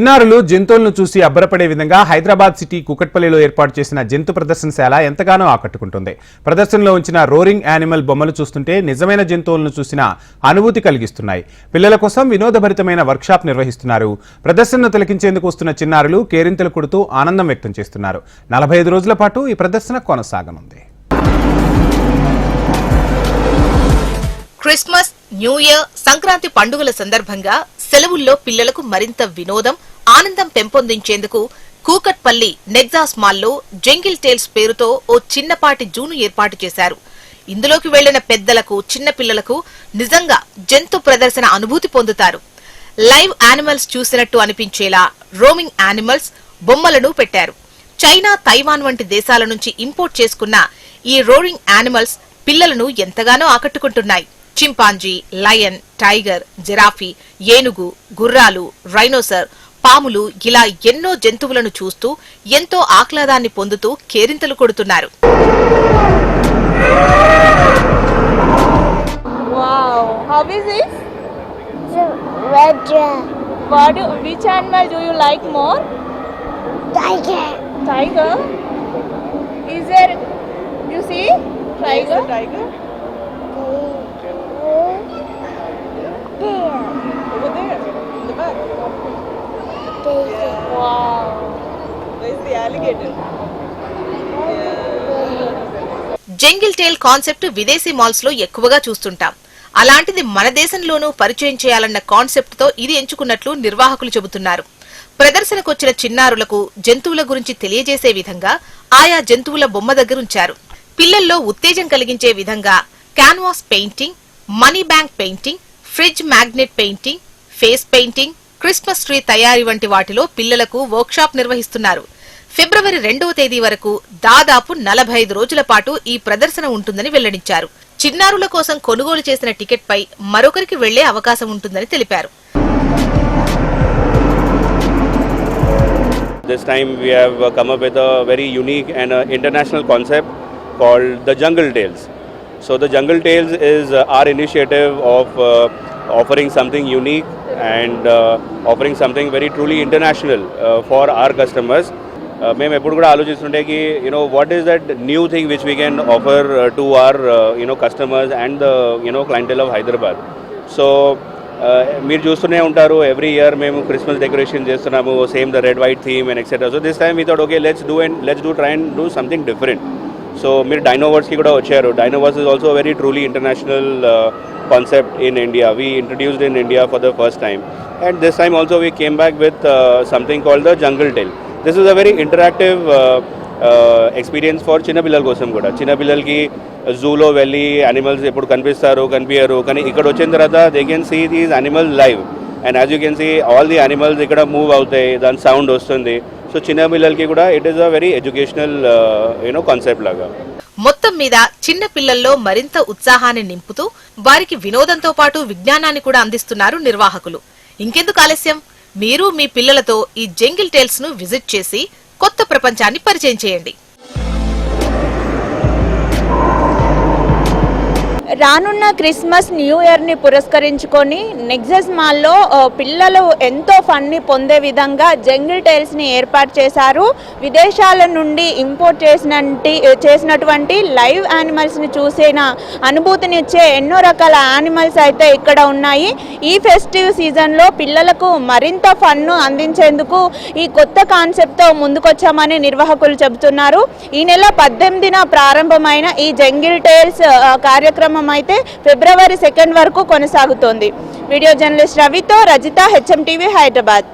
చిన్నారులు జంతువులను చూసి అబ్బరపడే విధంగా హైదరాబాద్ సిటీ కూకట్పల్లిలో ఏర్పాటు చేసిన జంతు ప్రదర్శనశాల ఎంతగానో ఆకట్టుకుంటుంది. ప్రదర్శనలో ఉంచిన రోరింగ్ యానిమల్ బొమ్మలు చూస్తుంటే నిజమైన జంతువులను చూసిన అనుభూతి కలిగిస్తున్నాయి. పిల్లల కోసం వినోదభరితమైన వర్క్షాప్ నిర్వహిస్తున్నారు. ప్రదర్శనను తిలకించేందుకు వస్తున్న చిన్నారులు కేరింతలు కొడుతూ ఆనందం వ్యక్తం చేస్తున్నారు. 45 రోజుల పాటు ఈ ప్రదర్శన కొనసాగనుంది. క్రిస్మస్, న్యూ ఇయర్, సంక్రాంతి పండుగల సందర్భంగా సెలవుల్లో పిల్లలకు మరింత వినోదం, ఆనందం పెంపొందించేందుకు కూకట్పల్లి నెగ్జాస్ మాల్లో జంగిల్ టేల్స్ పేరుతో ఓ చిన్నపాటి జూను ఏర్పాటు చేశారు. ఇందులోకి వెళ్లిన పెద్దలకు, చిన్న పిల్లలకు నిజంగా జంతు ప్రదర్శన అనుభూతి పొందుతారు. లైవ్ యానిమల్స్ చూసినట్టు అనిపించేలా రోమింగ్ యానిమల్స్ బొమ్మలను పెట్టారు. చైనా, తైవాన్ వంటి దేశాల నుంచి ఇంపోర్ట్ చేసుకున్న ఈ రోరింగ్ యానిమల్స్ పిల్లలను ఎంతగానో ఆకట్టుకుంటున్నాయి. చింపాంజీ, లయన్, టైగర్, జిరాఫీ, ఏనుగు, గుర్రాలు, రైనోసర్, పాములు ఇలా ఎన్నో జంతువులను చూస్తూ ఎంతో ఆహ్లాదాన్ని పొందుతూ కేరింతలు కొడుతున్నారు. Which animal do you like more? Tiger. Tiger. Is there? You see? Tiger. Tiger. There. Over there, in the back. Tiger. Wow. Where's the alligator? Jungle tale concept విదేశీ మాల్స్ లో ఎక్కువగా చూస్తుంటాం. అలాంటిది మన దేశంలోనూ పరిచయం చేయాలన్న కాన్సెప్ట్ తో ఇది ఎంచుకున్నట్లు నిర్వాహకులు చెబుతున్నారు. ప్రదర్శనకొచ్చిన చిన్నారులకు జంతువుల గురించి తెలియజేసే విధంగా ఆయా జంతువుల బొమ్మ దగ్గరుంచారు. పిల్లల్లో ఉత్తేజం కలిగించే విధంగా canvas painting, money bank painting, fridge magnet painting, face painting, Christmas tree తయారీ వంటి వాటిలో పిల్లలకు వర్క్షాప్ నిర్వహిస్తున్నారు. ఫిబ్రవరి 2వ తేదీ వరకు దాదాపు 45 రోజుల పాటు ఈ ప్రదర్శన ఉంటుందని వెల్లడించారు. చిన్నారుల కోసం కొనుగోలు చేసిన టికెట్ పై మరొకరికి వెళ్లే అవకాశం ఉంటుందని తెలిపారు. This time we have come up with a very unique and international concept called the Jungle Tales. So the Jungle Tales is our initiative of offering something unique and offering something very truly international for our customers. మేము ఎప్పుడు కూడా ఆలోచిస్తుంటే కి what is that new thing which we can offer to our customers and the clientele of Hyderabad. So మీరు చూస్తూనే ఉంటారు every year మేము Christmas decoration చేస్తున్నాము, same the red white theme and etcetera. So this time we thought okay let's do try and do something different. So మీరు డైనోవర్స్కి కూడా వచ్చారు. Dinoverse is also very truly international concept in India. We introduced in India for the first time, and this time also we came back with something called the Jungle Tale. This is a very interactive experience for చిన్న పిల్లల కోసం కూడా. చిన్న పిల్లలకి జూలో వెళ్ళి animals ఎప్పుడు కనిపిస్తారు కనిపించారు, కానీ ఇక్కడ వచ్చిన తర్వాత they can see these animals live and as you can see all the animals ఇక్కడ మూవ్ అవుతాయి, దాని సౌండ్ వస్తుంది. సో చిన్న పిల్లలకి కూడా it is a very educational concept లాగా. మొత్తం మీద చిన్న పిల్లల్లో మరింత ఉత్సాహాన్ని నింపుతూ వారికి వినోదంతో పాటు విజ్ఞానాన్ని కూడా అందిస్తున్నారు నిర్వాహకులు. ఇంకెందుకు ఆలస్యం, మీరు మీ పిల్లలతో ఈ జంగిల్ టేల్స్ ను విజిట్ చేసి కొత్త ప్రపంచాన్ని పరిచయం చేయండి. రానున్న క్రిస్మస్, న్యూ ఇయర్ని పురస్కరించుకొని నెగ్జాస్ మాల్లో పిల్లలు ఎంతో ఫన్ని పొందే విధంగా జంగిల్ టేల్స్ని ఏర్పాటు చేశారు. విదేశాల నుండి ఇంపోర్ట్ చేసినటువంటి లైవ్ యానిమల్స్ని చూసిన అనుభూతినిచ్చే ఎన్నో రకాల యానిమల్స్ అయితే ఇక్కడ ఉన్నాయి. ఈ ఫెస్టివ్ సీజన్లో పిల్లలకు మరింత ఫన్ను అందించేందుకు ఈ కొత్త కాన్సెప్ట్తో ముందుకొచ్చామని నిర్వాహకులు చెబుతున్నారు. ఈ నెల 18న ప్రారంభమైన ఈ జంగిల్ టేల్స్ కార్యక్రమం అయితే ఫిబ్రవరి 2 వరకు కొనసాగుతోంది. వీడియో జర్నలిస్ట్ రవితో రజిత, HM TV, హైదరాబాద్.